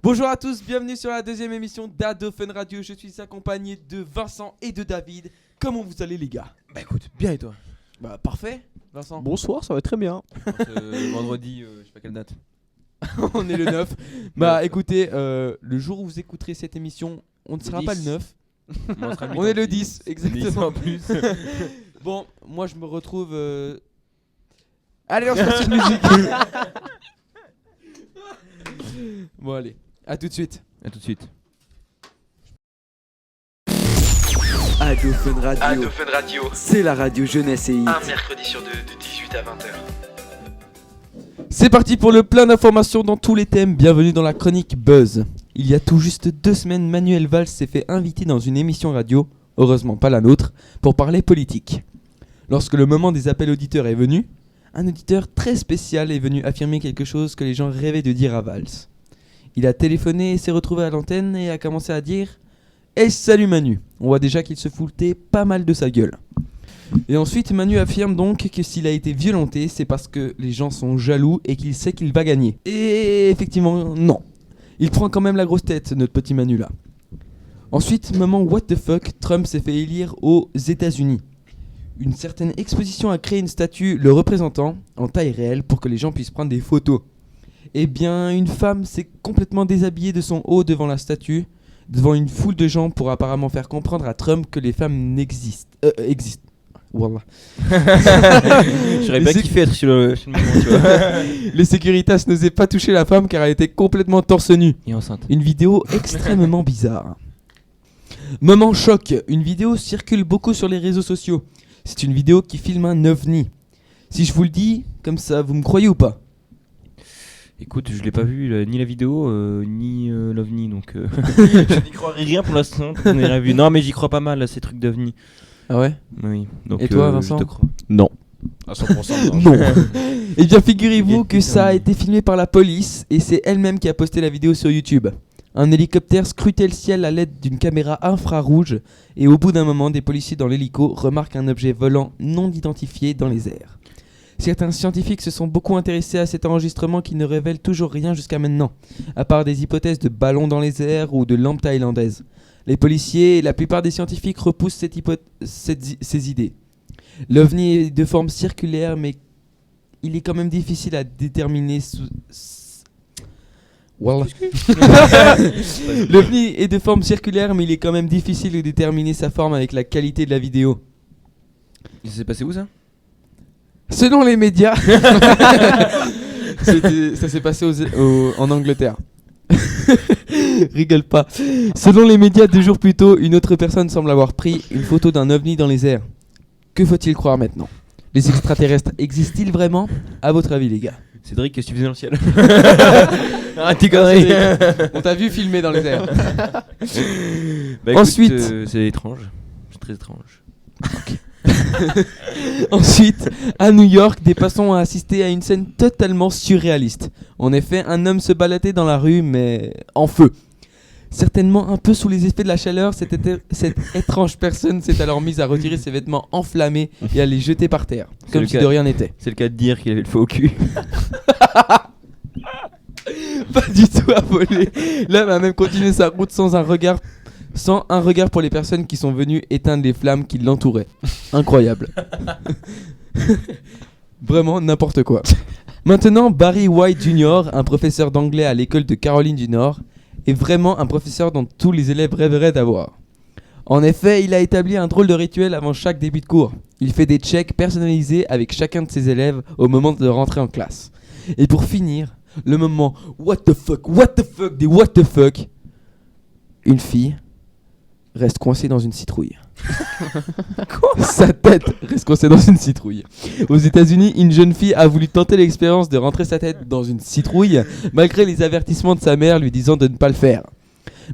Bonjour à tous, bienvenue sur la deuxième émission d'Ado Fun Radio. Je suis accompagné de Vincent et de David. Comment vous allez les gars? Bah écoute, bien et toi? Bah parfait, Vincent. Bonsoir, ça va très bien. Vendredi, je sais pas quelle date. On est le 9. Bah écoutez, le jour où vous écouterez cette émission, on ne sera pas le 9. On est le 10, exactement. En plus. Bon, moi je me retrouve... Allez, on se passe une musique. Bon allez, à tout de suite. A tout de suite. Ado Fun Radio, Ado Fun Radio, c'est la radio jeunesse et hit. un mercredi sur deux de 18 à 20h. C'est parti pour le plein d'informations dans tous les thèmes. Bienvenue dans la chronique Buzz. Il y a tout juste 2 semaines, Manuel Valls s'est fait inviter dans une émission radio, heureusement pas la nôtre, pour parler politique. Lorsque le moment des appels auditeurs est venu, un auditeur très spécial est venu affirmer quelque chose que les gens rêvaient de dire à Valls. Il a téléphoné et s'est retrouvé à l'antenne et a commencé à dire « Hey, salut Manu !» On voit déjà qu'il se foutait pas mal de sa gueule. Et ensuite, Manu affirme donc que s'il a été violenté, c'est parce que les gens sont jaloux et qu'il sait qu'il va gagner. Et effectivement, non. Il prend quand même la grosse tête, notre petit Manu là. Ensuite, moment what the fuck, Trump s'est fait élire aux États-Unis. Une certaine exposition a créé une statue le représentant en taille réelle pour que les gens puissent prendre des photos. Eh bien, une femme s'est complètement déshabillée de son haut devant la statue, devant une foule de gens pour apparemment faire comprendre à Trump que les femmes existent. Wallah. J'aurais bien kiffé être sur le moment, tu vois. Les sécuritas n'osaient pas toucher la femme car elle était complètement torse nu. Et enceinte. Une vidéo extrêmement bizarre. Moment choc, une vidéo circule beaucoup sur les réseaux sociaux. C'est une vidéo qui filme un ovni. Si je vous le dis, comme ça, vous me croyez ou pas? Écoute, je l'ai pas vu, ni la vidéo, ni l'OVNI, donc je n'y croirais rien pour l'instant. On n'a rien vu. Non, mais j'y crois pas mal à ces trucs d'OVNI. Ah ouais? Oui. Donc, Et toi, Vincent? je te crois. Non. À 100%. Non. Eh bien, figurez-vous que ça a été filmé par la police et c'est elle-même qui a posté la vidéo sur YouTube. Un hélicoptère scrutait le ciel à l'aide d'une caméra infrarouge et au bout d'un moment, des policiers dans l'hélico remarquent un objet volant non identifié dans les airs. Certains scientifiques se sont beaucoup intéressés à cet enregistrement qui ne révèle toujours rien jusqu'à maintenant, à part des hypothèses de ballons dans les airs ou de lampes thaïlandaises. Les policiers et la plupart des scientifiques repoussent ces idées. L'OVNI est de forme circulaire, mais il est quand même difficile à déterminer L'OVNI est de forme circulaire, mais il est quand même difficile de déterminer sa forme avec la qualité de la vidéo. Ça s'est passé où ça? Selon les médias, ça s'est passé en Angleterre. Rigole pas. Selon les médias, 2 jours plus tôt, une autre personne semble avoir pris une photo d'un ovni dans les airs. Que faut-il croire maintenant? Les extraterrestres existent-ils vraiment? À votre avis, les gars? Cédric, qu'est-ce que tu faisais dans le ciel? Arrête tes conneries. On t'a vu filmer dans les airs. Bah, écoute, Ensuite, c'est étrange. C'est très étrange. Ensuite, à New York, des passants ont assisté à une scène totalement surréaliste. En effet, un homme se baladait dans la rue, mais en feu. Certainement un peu sous les effets de la chaleur, cette étrange personne s'est alors mise à retirer ses vêtements enflammés et à les jeter par terre, comme si de rien n'était. C'est le cas de dire qu'il avait le feu au cul. Pas du tout affolé. L'homme a même continué sa route sans un regard pour les personnes qui sont venues éteindre les flammes qui l'entouraient. Incroyable. Vraiment n'importe quoi. Maintenant, Barry White Jr., un professeur d'anglais à l'école de Caroline du Nord, est vraiment un professeur dont tous les élèves rêveraient d'avoir. En effet, il a établi un drôle de rituel avant chaque début de cours. Il fait des checks personnalisés avec chacun de ses élèves au moment de rentrer en classe. Et pour finir, le moment what the fuck, des what the fuck, une fille reste coincée dans une citrouille. Quoi? Sa tête reste coincée dans une citrouille. Aux États-Unis, une jeune fille a voulu tenter l'expérience de rentrer sa tête dans une citrouille, malgré les avertissements de sa mère lui disant de ne pas le faire.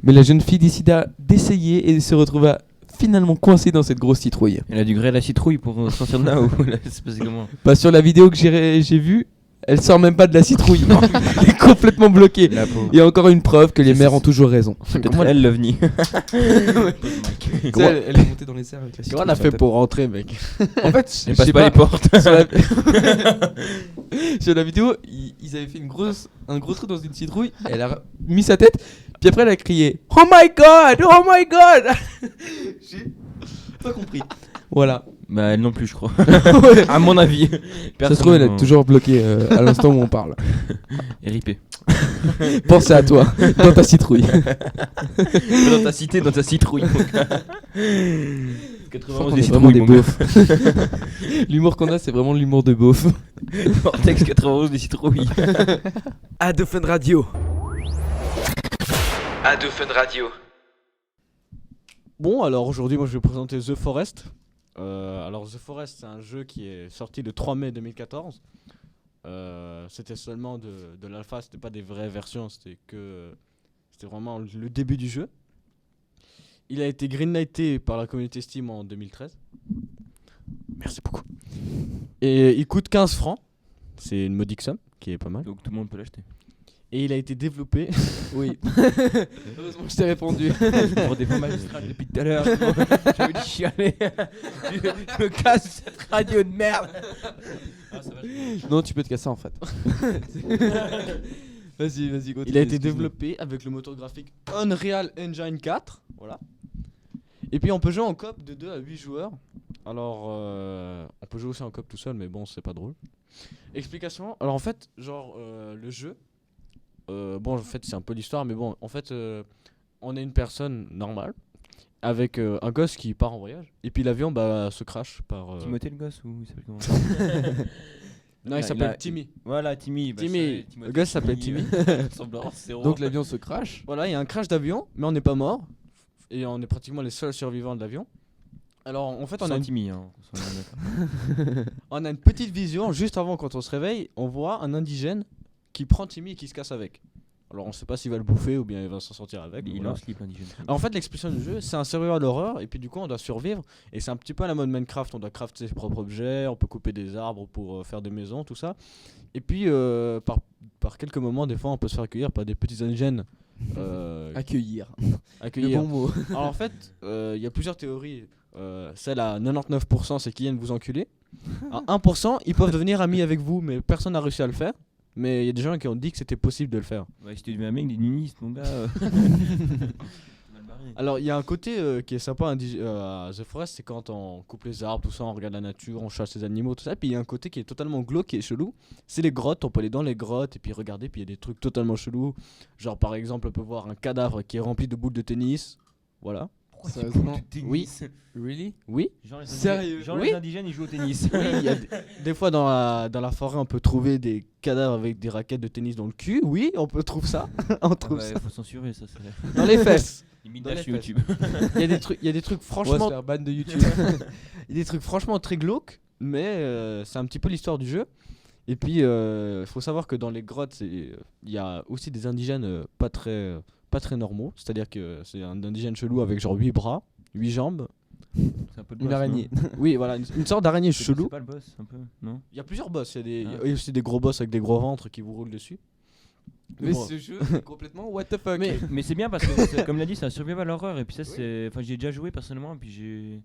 Mais la jeune fille décida d'essayer et se retrouva finalement coincée dans cette grosse citrouille. Elle a dû griller la citrouille pour sortir de là ou là, c'est passé comment? Bah, sur la vidéo que j'ai vue, Elle sort même pas de la citrouille. Elle est complètement bloquée. La pauvre. Et encore une preuve que les mères ont toujours raison. C'est peut-être elle l'OVNI. Tu sais, elle est montée dans les airs avec la Comment citrouille on a sur fait la pour rentrer, mec? En fait, Elle je passe sais pas les portes. sur la... sur la vidéo, ils avaient fait un gros trou dans une citrouille. Elle a mis sa tête, puis après elle a crié "Oh my god! Oh my god!" J'ai pas compris. Voilà. Bah elle non plus je crois. Ouais. À mon avis. Ça se trouve, elle est toujours bloquée à l'instant où on parle. RIP. Pensez à toi, dans ta citrouille. Dans ta cité, dans ta citrouille. 91 On des est vraiment citrouilles, des mon gars. beaufs. L'humour qu'on a, c'est vraiment l'humour de beauf. Vortex 91 des citrouilles. Ado Fun Radio. Ado Fun Radio. Bon, alors aujourd'hui, moi je vais présenter The Forest. Alors The Forest, c'est un jeu qui est sorti le 3 mai 2014. C'était seulement de l'alpha, c'était pas des vraies versions, c'était vraiment le début du jeu. Il a été greenlighté par la communauté Steam en 2013. Merci beaucoup. Et il coûte 15 francs. C'est une modique somme qui est pas mal. Donc tout le monde peut l'acheter. Et il a été développé. Oui. Heureusement que je t'ai répondu. Pour des fois magistrales depuis tout à l'heure. Je me dis chialer. Je me casse cette radio de merde. Non, tu peux te casser en fait. Vas-y, continue. Il a été excuse-moi. développé avec le moteur graphique Unreal Engine 4. Voilà. Et puis on peut jouer en coop de 2 à 8 joueurs. Alors on peut jouer aussi en coop tout seul, mais bon, c'est pas drôle. Explication. Alors en fait, genre le jeu. Bon, en fait, c'est un peu l'histoire, mais bon, en fait, on est une personne normale avec un gosse qui part en voyage. Et puis l'avion se crash par. Timothée le gosse ou il s'appelle comment? Non, il s'appelle Timmy. Voilà, Timmy. Bah, Timmy. Timothée, Le gosse s'appelle Timmy. Ressemblance, zéro. Donc l'avion se crash. Voilà, il y a un crash d'avion, mais on n'est pas mort. Et on est pratiquement les seuls survivants de l'avion. Alors en fait, on a Timmy. Hein. On a une petite vision juste avant, quand on se réveille, on voit un indigène qui prend Timmy et qui se casse avec. Alors on sait pas s'il va le bouffer ou bien il va s'en sortir avec. Il voilà. lance slip l'indigène. Alors, en fait, l'expression du jeu, c'est un survival horror et puis du coup on doit survivre. Et c'est un petit peu à la mode Minecraft, on doit crafter ses propres objets, on peut couper des arbres pour faire des maisons, tout ça. Et puis par quelques moments, des fois on peut se faire accueillir par des petits indigènes. Accueillir. Accueillir. Le bon mot. Alors en fait, il y a plusieurs théories. Celle à 99%, c'est qu'ils viennent vous enculer. À 1%, ils peuvent devenir amis avec vous, mais personne n'a réussi à le faire. Mais il y a des gens qui ont dit que c'était possible de le faire. Ouais, si tu deviens un mec des nunistes, mon gars. Alors il y a un côté qui est sympa à The Forest, c'est quand on coupe les arbres, tout ça, on regarde la nature, on chasse les animaux, tout ça. Puis il y a un côté qui est totalement glauque, qui est chelou. C'est les grottes, on peut aller dans les grottes et puis regarder, puis il y a des trucs totalement chelous. Genre par exemple, on peut voir un cadavre qui est rempli de boules de tennis. Voilà. Sérieusement. Oui. Really? Oui. Genre les Sérieux? Genre Oui. les indigènes ils jouent au tennis. Oui, il y a des fois dans la forêt, on peut trouver des cadavres avec des raquettes de tennis dans le cul. Oui, on peut trouver ça. On trouve ça. Faut censurer ça. Dans les fesses. Limite Dans les dash fesses. YouTube. Il y a des trucs On va se franchement, faire ban de YouTube. il y a des trucs franchement très glauques, mais c'est un petit peu l'histoire du jeu. Et puis faut savoir que dans les grottes, il y a aussi des indigènes pas très normaux. C'est-à-dire que c'est un indigène chelou avec genre 8 bras, 8 jambes. C'est un peu le Une boss, araignée. Oui, voilà, une sorte d'araignée non chelou. C'est pas le boss un peu, non? Il y a plusieurs boss, il y Ah. a aussi des gros boss avec des gros ventres qui vous roulent dessus. Mais bon. ce jeu, c'est complètement what the fuck. Mais c'est bien parce que comme l'a dit, c'est un survival horror et puis ça c'est enfin j'ai déjà joué personnellement et puis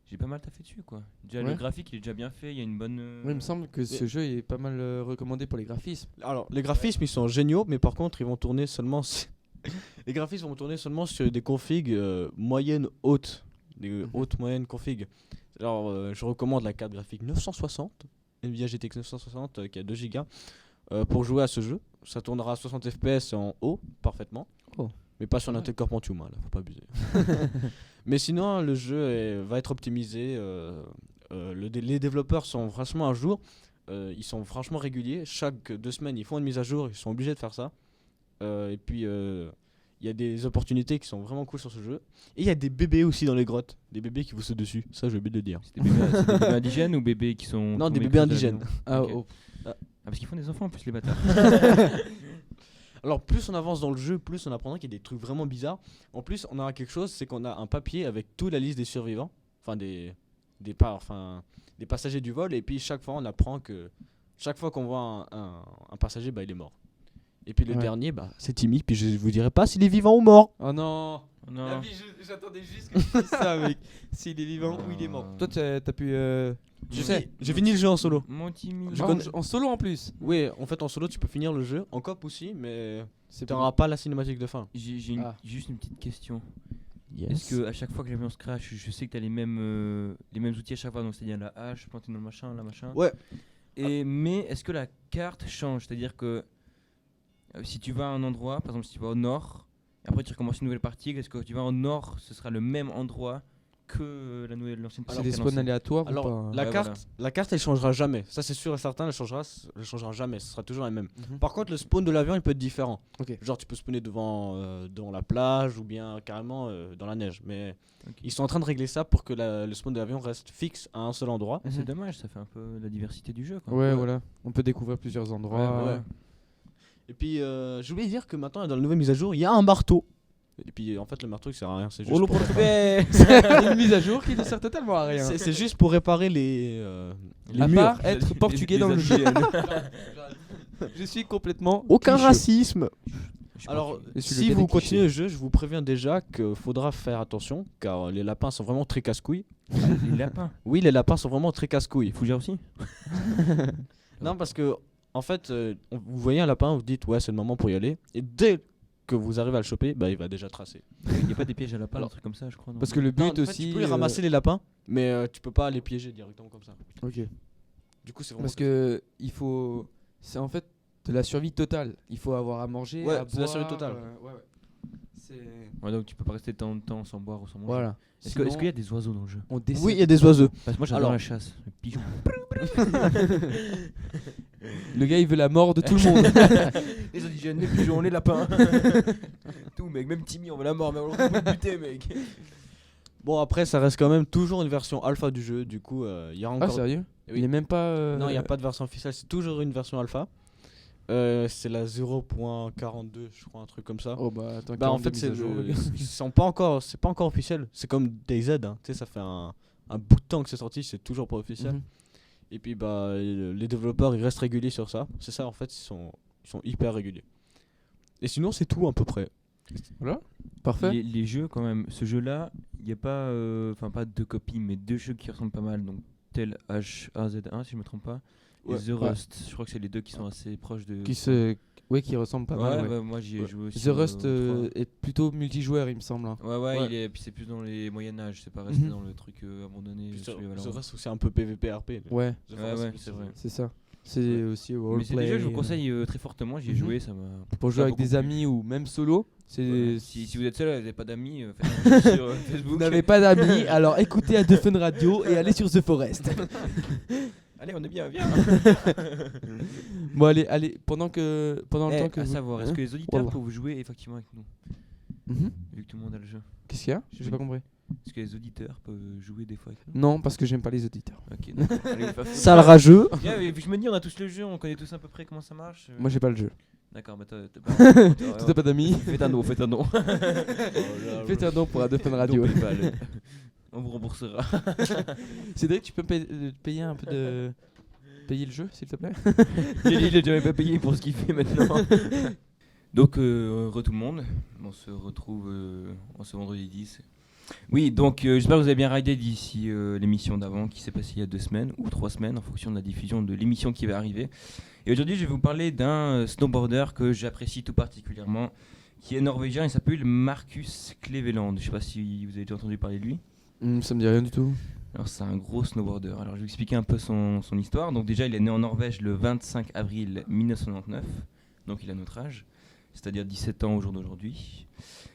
j'ai pas mal taffé dessus quoi. Déjà le Ouais. graphique il est déjà bien fait, il y a une bonne Oui, il me semble que ce jeu est pas mal recommandé pour les graphismes. Alors, les graphismes ils sont géniaux, mais par contre, ils vont tourner seulement. Les graphismes vont tourner seulement sur des configs moyennes hautes. Des hautes moyennes configs. Alors, je recommande la carte graphique 960, Nvidia GTX 960 qui a 2 Go pour jouer à ce jeu. Ça tournera à 60 FPS en haut, parfaitement. Oh. Mais pas sur Ouais. un Intel Core Pentium, là, faut pas abuser. Mais sinon, le jeu va être optimisé. Les développeurs sont franchement à jour. Ils sont franchement réguliers. Chaque 2 semaines, ils font une mise à jour. Ils sont obligés de faire ça. Et puis, il y a des opportunités qui sont vraiment cool sur ce jeu. Et il y a des bébés aussi dans les grottes. Des bébés qui vous sautent dessus. Ça, j'ai oublié de le dire. c'est des bébés indigènes ou bébés qui sont Non, des tombés bébés crues de indigènes. l'avion. Ah, Ok. oh. Ah parce qu'ils font des enfants en plus les bâtards. Alors, plus on avance dans le jeu, plus on apprendra qu'il y a des trucs vraiment bizarres. En plus, on aura quelque chose, c'est qu'on a un papier avec toute la liste des survivants. Enfin, des passagers du vol. Et puis, chaque fois, on apprend que chaque fois qu'on voit un passager, bah, il est mort. Et puis le Ouais. dernier, bah, c'est Timmy, puis je vous dirai pas s'il est vivant ou mort. Oh non. Non. La vie, j'attendais juste que tu dises ça, mec. S'il est vivant ou il est mort. Toi, t'as pu. Tu sais. J'ai fini le jeu en solo. Mon Timmy. Je Ah, connais- en solo en plus. Oui, en fait en solo tu peux finir le jeu, en coop aussi, mais C'est t'auras pas la cinématique de fin. J'ai Ah. juste une petite question. Est-ce que à chaque fois que l'avion se crash, je sais que t'as les mêmes outils à chaque fois, donc c'est-à-dire la hache, planter dans le machin, la machin. Ouais. Mais est-ce que la carte change? C'est-à-dire que si tu vas à un endroit, par exemple si tu vas au nord, et après tu recommences une nouvelle partie, est-ce que tu vas au nord, ce sera le même endroit que l'ancienne partie? C'est des spawns aléatoires ou Alors pas la Ouais, carte, voilà. la carte elle changera jamais. Ça c'est sûr et certain, elle changera jamais. Ce sera toujours la même. Mhm. Par contre le spawn de l'avion il peut être différent. Ok. Genre tu peux spawner devant la plage ou bien carrément dans la neige. Mais Ok. ils sont en train de régler ça pour que le spawn de l'avion reste fixe à un seul endroit. Ah, c'est dommage, ça fait un peu la diversité du jeu. Quoi. Ouais, voilà. On peut découvrir plusieurs endroits. Ouais. Et puis j'ai oublié de dire que maintenant dans la nouvelle mise à jour il y a un marteau. Et puis en fait le marteau il sert à rien, c'est juste, pour Une mise à jour qui ne sert totalement à rien. c'est juste pour réparer les À murs. part être portugais dans le jeu. Je suis complètement. Aucun clicheux. racisme. Je sais Alors, pas, Je suis le si gars vous des clichés. continuez le jeu, je vous préviens déjà qu'il faudra faire attention, car les lapins sont vraiment très casse-couilles. les lapins. Oui, les lapins sont vraiment très casse-couilles. Fougère aussi. Non, parce que, en fait, vous voyez un lapin, vous dites, ouais, c'est le moment pour y aller. Et dès que vous arrivez à le choper, bah, il va déjà tracer. Il n'y a pas des pièges à lapins, Alors- un truc comme ça, je crois. non Parce que le Non, but en fait, aussi. tu peux les ramasser les lapins, mais tu peux pas les piéger directement comme ça. Ok. Du coup, c'est vraiment. Parce que il faut. C'est en fait de la survie totale. Il faut avoir à manger. Ouais, à c'est la boire, survie totale. ouais. C'est. Ouais, donc tu peux pas rester tant de temps sans boire ou sans manger. Voilà. Est-ce qu'il y a des oiseaux dans le jeu? On décide. Oui, il y a des oiseaux. Parce que moi j'adore Alors- la chasse, le pigeon. Le gars il veut la mort de tout le monde. Les indigènes, les pigeons, les lapins. Tout mec, même Timmy on veut la mort, mais on peut le buter mec. Bon, après, ça reste quand même toujours une version alpha du jeu. Du coup, il y a Ah encore. sérieux Oui. Il est même pas. Non, il n'y a pas de version officielle, c'est toujours une version alpha. C'est la 0.42, je crois, un truc comme ça. Oh bah attends. Bah en 42 fait mises c'est à jour, le gars. c'est pas encore officiel. C'est comme DayZ, hein. Tu sais, ça fait un bout de temps que c'est sorti, c'est toujours pas officiel. Mhm. Et puis bah les développeurs ils restent réguliers sur ça. C'est ça en fait, ils sont hyper réguliers. Et sinon c'est tout à peu près. Parfait. Les jeux quand même, ce jeu là, il n'y a pas, enfin pas deux copies, mais deux jeux qui ressemblent pas mal. Donc tel H1Z1 si je me trompe pas. Ouais. Et The Rust, je crois que c'est les deux qui sont assez proches de. Qui ressemble pas Ouais, mal. ouais. bah, moi j'y ai Ouais. joué aussi. The Rust trois. est plutôt multijoueur il me semble. hein. Ouais, Ouais. puis c'est plus dans les Moyen-Âge, c'est pas resté Mhm. Mm-hmm. dans le truc abandonné. Puis celui The Valorant. Rest c'est un peu PVP RP. Ouais, The Ouais, Forest, ouais, plus, c'est vrai. c'est ça. C'est aussi Mais roleplay. c'est des jeux que je vous conseille très fortement, j'y ai Mhm. joué, ça m'a. Pour jouer ça m'a avec des beaucoup amis ou même solo. C'est. plu. Si vous êtes seul, vous n'avez pas d'amis, faites un jeu sur Facebook. Vous n'avez pas d'amis, alors écoutez à The Fun Radio et allez sur The Forest. Allez, on est bien, viens. Bon allez, pendant le temps que à vous- savoir, est-ce Hein que les auditeurs Wallah. peuvent jouer effectivement avec nous, Mhm. vu que tout le monde a le jeu? Qu'est-ce qu'il y a J'ai pas compris. Est-ce que les auditeurs peuvent jouer des fois avec nous? Non, parce que j'aime pas les auditeurs. Ok, d'accord. Allez, vous faire foutre. Sale rageux. Yeah, mais je me dis, on a tous le jeu, on connaît tous à peu près comment ça marche. Moi j'ai pas le jeu. D'accord, bah t'as T'as pas d'amis Faites un don, faites un don. Faites un don pour la The Fun Radio. Don PayPal. On vous remboursera. Cédric, tu peux me payer un peu de. Payer le jeu, s'il te plaît Il a jamais pas payé pour ce qu'il fait maintenant. Donc, re tout le monde. On se retrouve en ce vendredi 10. Oui, donc j'espère que vous avez bien raidé d'ici l'émission d'avant qui s'est passée il y a 2 semaines ou 3 semaines en fonction de la diffusion de l'émission qui va arriver. Et aujourd'hui, je vais vous parler d'un snowboarder que j'apprécie tout particulièrement, qui est norvégien et s'appelle Marcus Kleveland. Je sais pas si vous avez déjà entendu parler de lui. Ça me dit rien du tout. Alors c'est un gros snowboarder. Alors je vais vous expliquer un peu son histoire. Donc déjà il est né en Norvège le 25 avril 1999. Donc il a notre âge, c'est-à-dire 17 ans au jour d'aujourd'hui.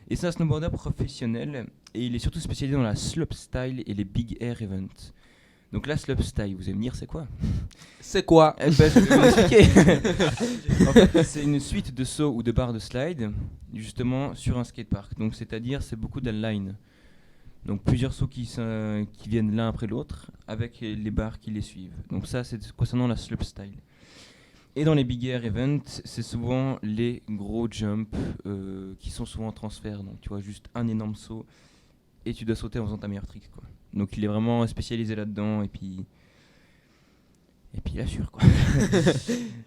Et c'est un snowboarder professionnel et il est surtout spécialisé dans la slopestyle et les big air events. Donc la slopestyle, vous allez me dire c'est quoi? C'est quoi Eh ben, je vais vous expliquer. En fait, c'est une suite de sauts ou de barres de slide justement sur un skatepark. Donc c'est-à-dire c'est beaucoup d'inline. Donc plusieurs sauts qui viennent l'un après l'autre avec les barres qui les suivent. Donc ça c'est concernant la slopestyle. Et dans les big air events, c'est souvent les gros jumps qui sont souvent en transfert. Donc tu vois juste un énorme saut et tu dois sauter en faisant ta meilleure trick quoi. Donc il est vraiment spécialisé là-dedans et puis Et puis il assure quoi.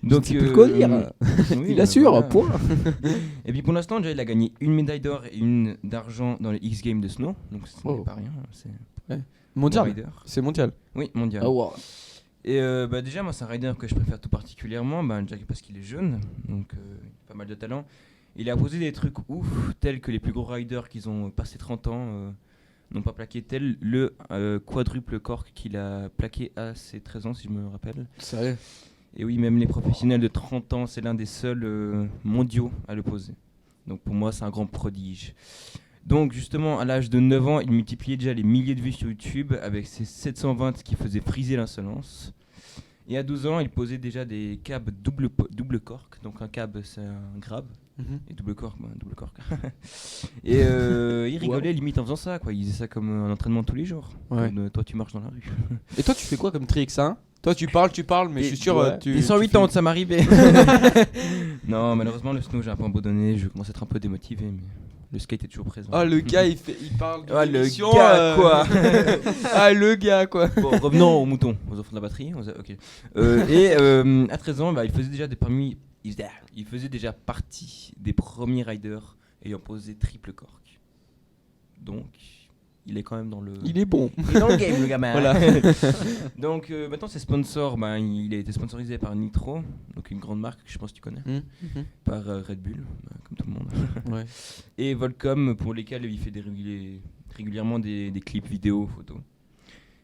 Donc sais plus quoi dire. Oui, Il bah, assure, voilà. point. Et puis pour l'instant déjà il a gagné une médaille d'or et une d'argent dans les X Games de snow. Donc ce n'est Oh. pas rien. C'est Mondial. bon rider. C'est mondial. Oui, mondial. Ah ouais. Et bah déjà, moi, c'est un rider que je préfère tout particulièrement, déjà parce qu'il est jeune, donc il a pas mal de talent. Il a posé des trucs ouf, tels que les plus gros riders qui ont passé 30 ans n'ont pas plaqué, tel le quadruple cork qu'il a plaqué à ses 13 ans, si je me rappelle. Sérieux. Et oui, même les professionnels de 30 ans, c'est l'un des seuls mondiaux à le poser. Donc pour moi, c'est un grand prodige. Donc justement, à l'âge de 9 ans, il multipliait déjà les milliers de vues sur YouTube avec ses 720 qui faisaient friser l'insolence. Et à 12 ans, il posait déjà des cabs double cork. Donc un cab, c'est un grab. Et double cork, double cork. Et il rigolait limite en faisant ça, quoi. Il faisait ça comme un entraînement tous les jours. Ouais. Comme, toi, tu marches dans la rue. Et toi, tu fais quoi comme tricks, hein? Toi, tu parles, mais je suis sûr. ouais. Tu, Des 108 tu ans, ça m'arrivait. Non, malheureusement, le snow, j'ai un peu abandonné. Je commence à être un peu démotivé, mais le skate est toujours présent. Ah, le gars, il parle de Ah, le l'émission, gars, quoi. Ah, le gars, quoi. Bon, revenons aux moutons, aux enfants de la batterie. Ok. À 13 ans, il faisait déjà il faisait déjà partie des premiers riders ayant posé triple cork. Donc, il est quand même dans le. Il est bon. Il est dans le game, le gamin. Voilà. Donc, maintenant, ses sponsors, il a été sponsorisé par Nitro, donc une grande marque que je pense que tu connais, par Red Bull, comme tout le monde. Ouais. Et Volcom, pour lesquels il fait régulièrement des clips vidéo, photos.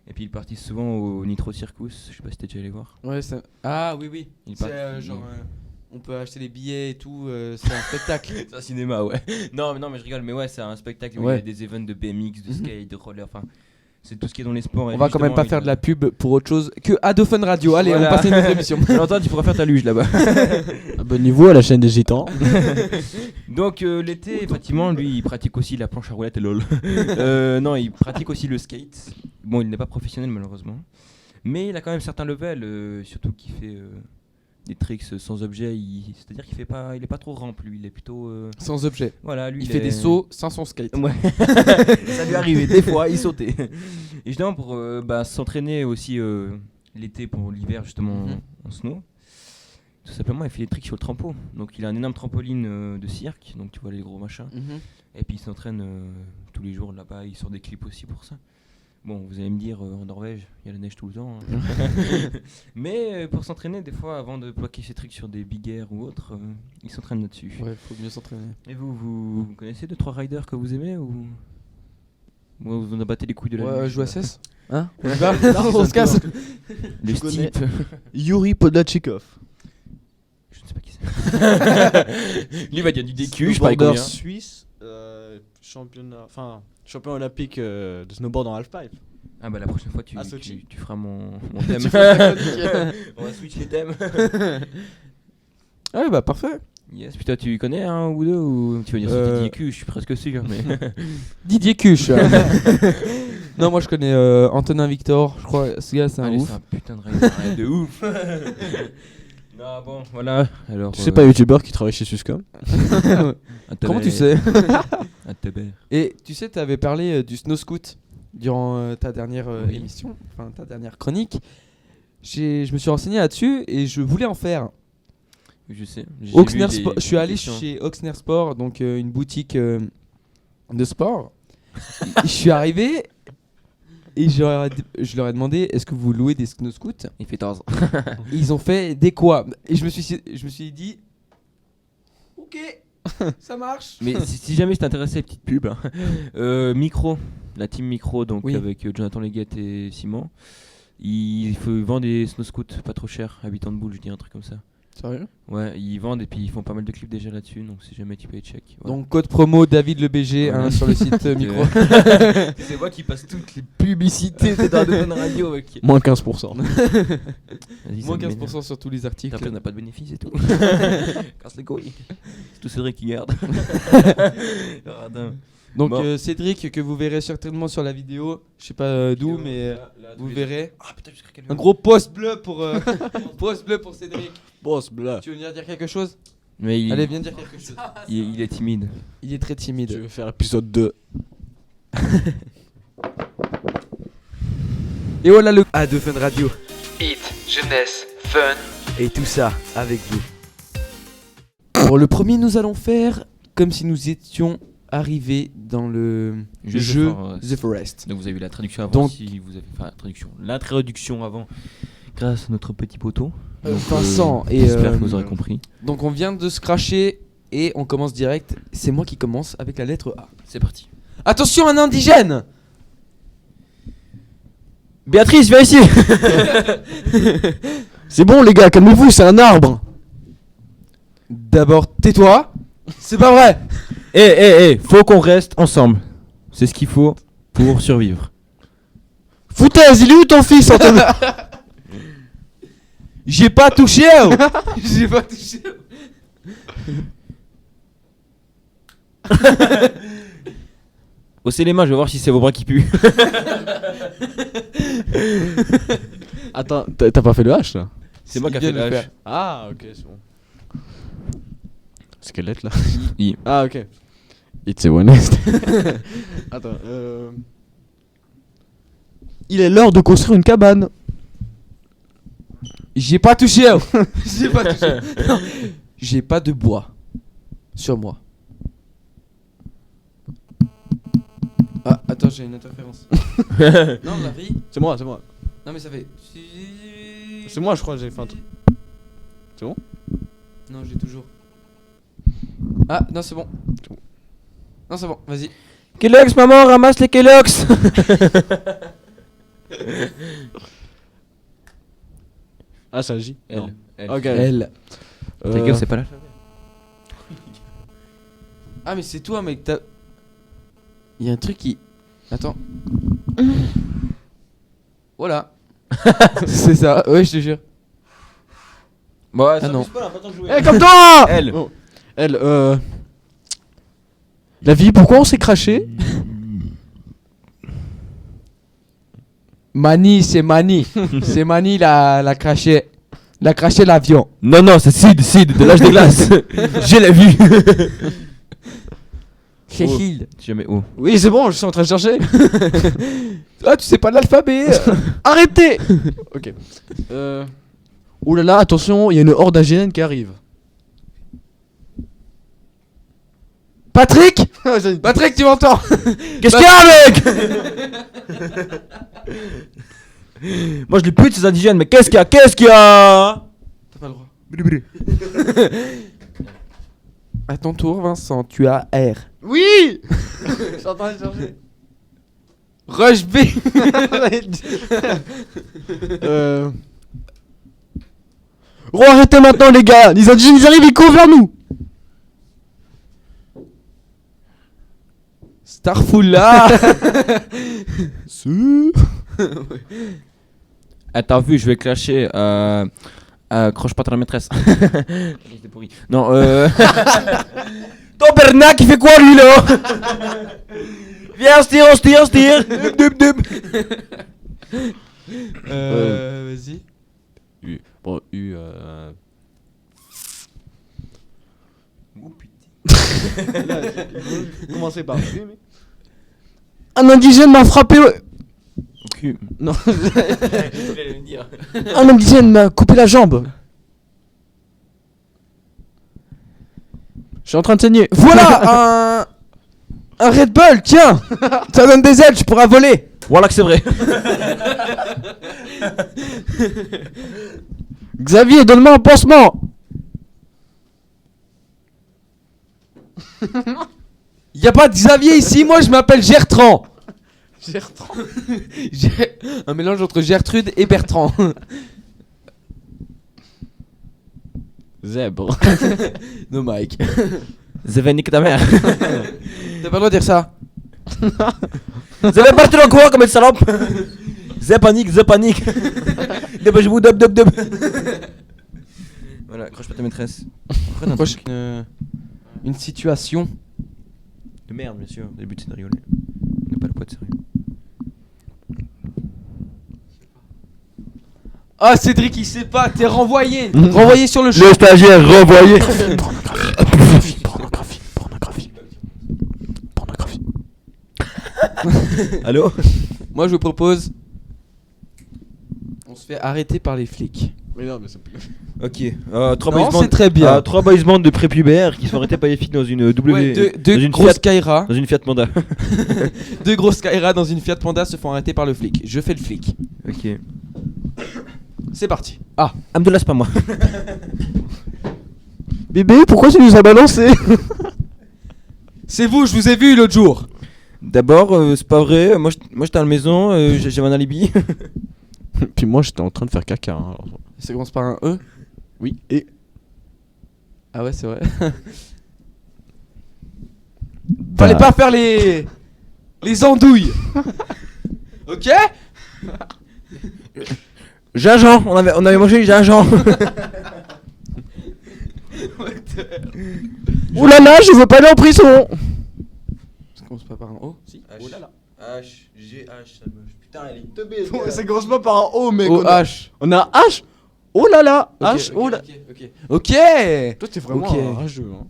Et puis il participe souvent au Nitro Circus, je sais pas si t'es déjà allé voir. Ouais, ah oui. Il C'est part- genre. On peut acheter des billets et tout. C'est un spectacle. C'est un cinéma, ouais. non, mais je rigole, mais ouais, c'est un spectacle où Ouais. il y a des events de BMX, de skate, de roller, enfin, c'est tout ce qui est dans les sports. On va quand même pas faire de la pub pour autre chose que Adofun Radio. Allez, Voilà. on passe à une autre émission. Valentin, tu pourras faire ta luge là-bas. Abonnez-vous à la chaîne des Gitans. Donc l'été, effectivement, lui, il pratique aussi la planche à roulettes et lol. Non, il pratique aussi le skate. Bon, il n'est pas professionnel malheureusement, mais il a quand même certains levels, surtout qu'il fait des tricks sans objet. C'est-à-dire qu'il est pas trop rampe, lui. Il est plutôt. Sans objet. Voilà, lui. Il fait des sauts sans son skate. Ouais. Ça lui arrivait des fois, il sautait. Et justement pour s'entraîner aussi l'été pour l'hiver justement en snow. Tout simplement, il fait des tricks sur le trampo. Donc il a un énorme trampoline de cirque, donc tu vois les gros machins. Et puis il s'entraîne tous les jours là-bas. Il sort des clips aussi pour ça. Bon, vous allez me dire, en Norvège, il y a la neige tout le temps. Hein. Mais pour s'entraîner, des fois, avant de plaquer ses tricks sur des big air ou autres, il s'entraîne là-dessus. Ouais, faut mieux s'entraîner. Et vous connaissez 2-3 riders que vous aimez ou vous en abattez les couilles de la Ouais, nuit, je joue à sais pas. 16. Hein On y va Non, on se casse. Le Je connais. Steep. Yuri Podachikov. Je ne sais pas qui c'est. Lui va dire du DQ, je parle Snowboarder combien. suisse, champion olympique de snowboard en halfpipe. Ah bah la prochaine fois tu Sochi. feras mon thème. On va switch les thèmes. Ouais, bah parfait. Yes, puis toi tu connais un ou deux ou tu vas dire c'était DQ, je suis presque sûr mais Didier Cuche. Non, moi je connais Antonin Victor. Je crois ce gars, c'est un allez, ouf. c'est un putain de rider de ouf. Non bon, voilà. Alors Tu sais pas youtubeur qui travaille chez Suscom? Comment tu sais Un Tébert. Et tu sais, tu avais parlé du snow scoot durant ta dernière Oui. émission, enfin ta dernière chronique. Je me suis renseigné là-dessus et je voulais en faire. Je sais. j'ai Oxner vu des Sport- je suis allé publications. chez Oxner Sport, donc une boutique de sport. Je suis arrivé et je leur ai demandé est-ce que vous louez des snow scoots. Il fait 14 ans. Ils ont fait des quoi. Et je me suis dit ok, ça marche. Mais si jamais je t'intéressais, petite pub, hein. Micro, la team Micro, donc Oui. avec Jonathan Leguette et Simon, ils vendent des snow scoots pas trop chers, à 8 ans de boule, je dis un truc comme ça. Sérieux? Ouais, ils vendent et puis ils font pas mal de clips déjà là-dessus, donc si jamais tu peux y check. Voilà. Donc code promo David le BG Voilà. sur le site Micro. C'est moi qui passe toutes les publicités dans la radio. Ok. Moins 15%. Vas-y, ça Moins me 15% sur tous les articles. Après, on n'a pas de bénéfice et tout. Casse les couilles. C'est tout Cédric qui garde. Radin. Donc Bon. Cédric que vous verrez certainement sur la vidéo, je sais pas d'où mais vous verrez. Ah putain, je serais Un gros post bleu pour post bleu pour Cédric. Boss, blah. Tu veux venir dire quelque chose? Mais il, Allez, viens dire quelque chose. il est timide. Il est très Je timide. vais faire épisode 2. Et voilà le Adofun Radio. Hit jeunesse, fun. Et tout ça avec vous. Pour le premier, nous allons faire comme si nous étions arrivés dans le jeu The Forest. Donc vous avez vu la traduction avant. Donc- Si vous avez... Enfin, la traduction. L'introduction avant, grâce à notre petit poteau. Donc, Vincent et j'espère que vous aurez compris. donc on vient de se cracher et on commence direct. C'est moi qui commence avec la lettre A. C'est parti. Attention, un indigène. Béatrice, viens ici. C'est bon, les gars, calmez-vous, c'est un arbre. D'abord, tais-toi. C'est pas vrai. Faut qu'on reste ensemble. C'est ce qu'il faut pour survivre. Foutaise, il est où ton fils, Antoine? J'ai pas touché. J'ai pas touché. Haussez les mains, je vais voir si c'est vos bras qui puent. Attends, t'as pas fait le H là? C'est moi qui a Il fait vient de le le H. faire. Ah, ok, c'est bon. C'est quelle lettre là? I. Ah, ok. It's a honest. Attends, Il est l'heure de construire une cabane. J'ai pas touché. J'ai pas touché. Non. J'ai pas de bois sur moi. Ah, attends, j'ai une interférence. Non, la vie. C'est moi, c'est moi. Non, mais ça fait. C'est moi, je crois, j'ai fait un truc. C'est bon? Non, j'ai toujours. Ah, non, c'est bon. C'est bon. Non, c'est bon, vas-y. Kellogg's, maman, ramasse les Kellogg's. Ah, c'est un J. Non. Elle. Ok. Elle. Ta gueule, c'est pas là. Ah, mais c'est toi, mec. T'as. Il y a un truc qui. Attends. Voilà. C'est ça, ouais, je te jure. Bon, Ah non. Eh, comme toi! Elle. Oh. Elle, La vie, pourquoi on s'est craché? Mani, c'est Mani. C'est Mani la craché. La craché l'avion. Non, c'est Sid, de l'âge des glaces. Je l'ai vu. Cécile. Jamais. Oh. Oui, c'est bon, je suis en train de chercher. Ah, tu sais pas l'alphabet. Arrêtez! Ok. Ouh là là, attention, il y a une horde indigène qui arrive. Patrick. Patrick, tu m'entends? Qu'est-ce qu'il y a, mec? Moi, je les pute ces indigènes, mais qu'est-ce qu'il y a? T'as pas le droit. À ton tour, Vincent, tu as R. Oui! Je suis en train de chercher. Rush B. Oh, arrêtez maintenant, les gars! Les indigènes, ils arrivent, ils courent vers nous! Starful là. Ah, t'as vu, je vais clasher. Croche pas ta maîtresse. C'était pourri. Non, Ton Bernac, il fait quoi lui là? Viens, on se tire. Dub. Vas-y. U. Bon, U, Oh putain. Commencez par U, mais... Un indigène m'a frappé. Cul. Non. Je le dire. Un indigène m'a coupé la jambe. Je suis en train de saigner. Voilà un Red Bull, tiens. Ça donne des ailes, tu pourras voler. Voilà que c'est vrai. Xavier, donne-moi un pansement. Y a pas de Xavier ici, moi je m'appelle Gertran. Gertran. Un mélange entre Gertrude et Bertrand. Zèbre. No Mike. Zévanique ta mère. T'as pas le droit de dire ça. Zévé parti dans quoi comme une salope? Zé panique. Dépêchez-vous, dub. Voilà, croche pas ta maîtresse. Proche une situation. De merde, bien sûr, début de scénario. On n'a pas le poids de sérieux. Ah, Cédric, il sait pas, t'es renvoyé. Renvoyé sur le champ. Le stagiaire renvoyé. Pornographie. Allô? Moi je vous propose. On se fait arrêter par les flics. Mais non, mais c'est. Ok. Non, c'est très bien. 3 boys bands de prépubères qui sont arrêtés par les flics dans une Ouais, deux dans une grosses Fiat, Kaira. dans une Fiat Panda. Deux grosses Kaira dans une Fiat Panda se font arrêter par le flic. Je fais le flic. Ok. C'est parti. Abdullah, c'est pas moi. Bébé, pourquoi tu nous as balancé? C'est vous, je vous ai vu l'autre jour. D'abord, c'est pas vrai. Moi, j'étais à la maison, j'avais un alibi. Puis moi, j'étais en train de faire caca. Hein, alors. Ça commence par un E. Oui, et. Ah ouais, c'est vrai. Fallait pas faire les andouilles. Ok. Gingembre, on avait mangé du gingembre. Ouh là là, je veux pas aller en prison! Ça commence pas par un O. Si. Oh là là. H, G, H, ça me. Putain, elle est teubée. Ça commence pas par un O, mec. O H. On a H! Oh là là! Ok, H! Oh là! Ok. Toi, t'es vraiment Ok. un rageux. Hein.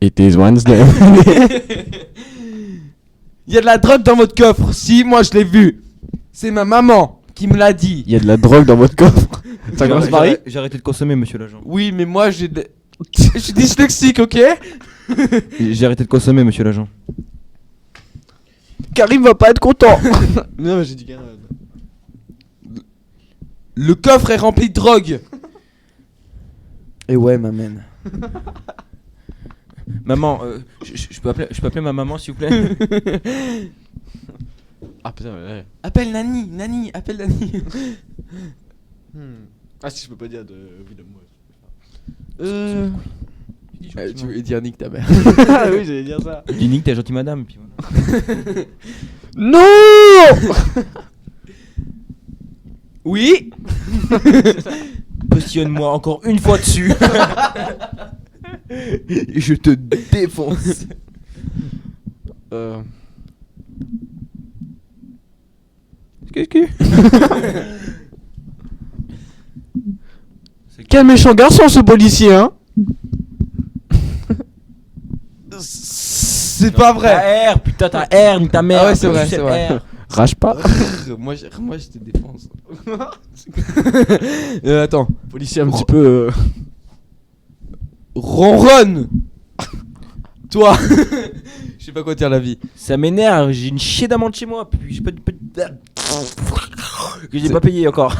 It is Wednesday. Il y a de la drogue dans votre coffre. Si, moi je l'ai vu. C'est ma maman qui me l'a dit. Il y a de la drogue dans votre coffre. Ça commence par I? J'ai arrêté de consommer, monsieur l'agent. Oui, mais moi j'ai je suis dyslexique, ok. J'ai arrêté de consommer, monsieur l'agent. Karim va pas être content. Non, mais j'ai dit Karim. Le coffre est rempli de drogue. Et ouais, m'amène. Maman, je peux appeler ma maman, s'il vous plaît? Ah putain, ouais. Appelle Nani, appelle Nani. Ah, si je peux pas dire de vie d'amour. Tu veux dire nique ta mère. Ah oui, j'allais dire ça. Dis Nick, t'es gentille madame, puis voilà. Non! Oui. Positionne-moi encore une fois dessus. Et je te défonce. Quel méchant garçon ce policier, hein? C'est pas vrai. Ta R, putain, ta R, nique ta mère. Ah ouais, c'est vrai, Tu sais, c'est vrai. R. Rage pas. moi je te défonce. Attends. Policier un petit peu. Ronronne. Toi. Je sais pas quoi dire la vie. Ça m'énerve, j'ai une chier d'amende chez moi, puis j'ai pas de. Que j'ai pas payé encore.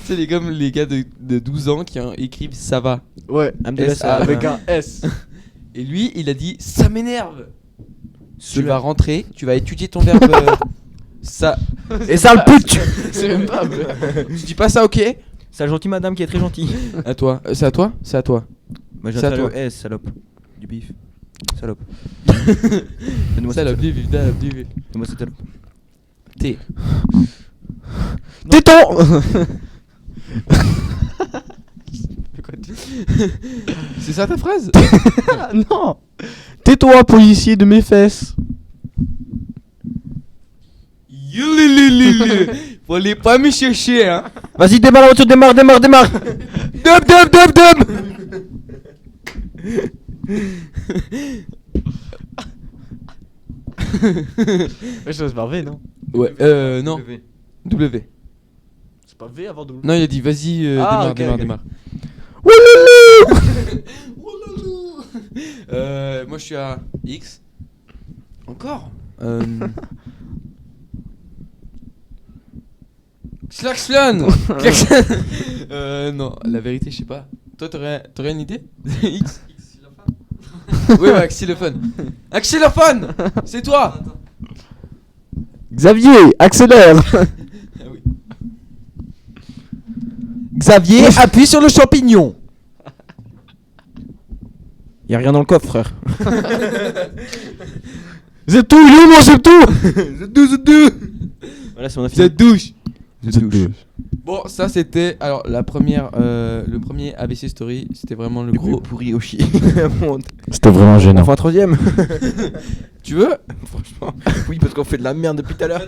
C'est les gars de 12 ans qui écrivent ça va. Ouais, S-A, avec un S. Et lui, il a dit ça m'énerve. Tu vas rentrer, tu vas étudier ton verbe. Ça. Et ça le pute. C'est même pas. Tu dis pas ça, ok? C'est la gentille madame qui est très gentille. À toi. C'est à toi? C'est à toi. Moi j'ai C'est à un toi. S, salope. Du bif. Salope. Donne-moi Ça, cette la salope. bive. Donne-moi cette salope. T. Téton. C'est ça ta phrase? Non. Tais-toi, policier de mes fesses. Faut aller pas me chercher, hein. Vas-y, démarre la voiture, démarre. Dub. Ouais, ça c'est par V, non? Ouais, non. W. C'est pas V avant W. Non, il a dit vas-y, Ah, ok, ok. démarre. Moi je suis à X. Encore Klaxon. Non, la vérité, je sais pas. Toi, t'aurais une idée? X. Oui, ouais, xylophone. Un xylophone. C'est toi. Xavier, accélère. Xavier, appuie sur le champignon. Y'a rien dans le coffre, frère. C'est tout, il est où mon c'est tout? Voilà, c'est mon affiche. douche. douche. Bon, ça c'était alors le premier ABC Story, c'était vraiment le gros. pourri au chier. C'était vraiment gênant. Enfin, un troisième. Tu veux? Franchement. Oui, parce qu'on fait de la merde depuis tout à l'heure.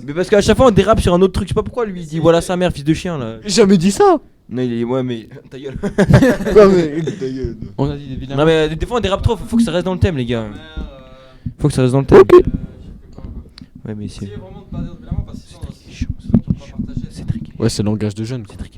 Mais parce qu'à chaque fois on dérape sur un autre truc, je sais pas pourquoi lui il dit voilà sa mère, fils de chien là. J'ai jamais dit ça. Non, il est. Ouais, mais. Ta gueule. Ouais, mais ta gueule. On a dit des vilains. Non, mais des fois on dérape trop, faut que ça reste dans le thème, les gars. Faut que ça reste dans le thème. Ouais, mais c'est. Essayez vraiment de pas dire violemment parce que sinon, C'est très sinon on peut pas partager. C'est très Ouais, c'est le langage de jeunes. C'est très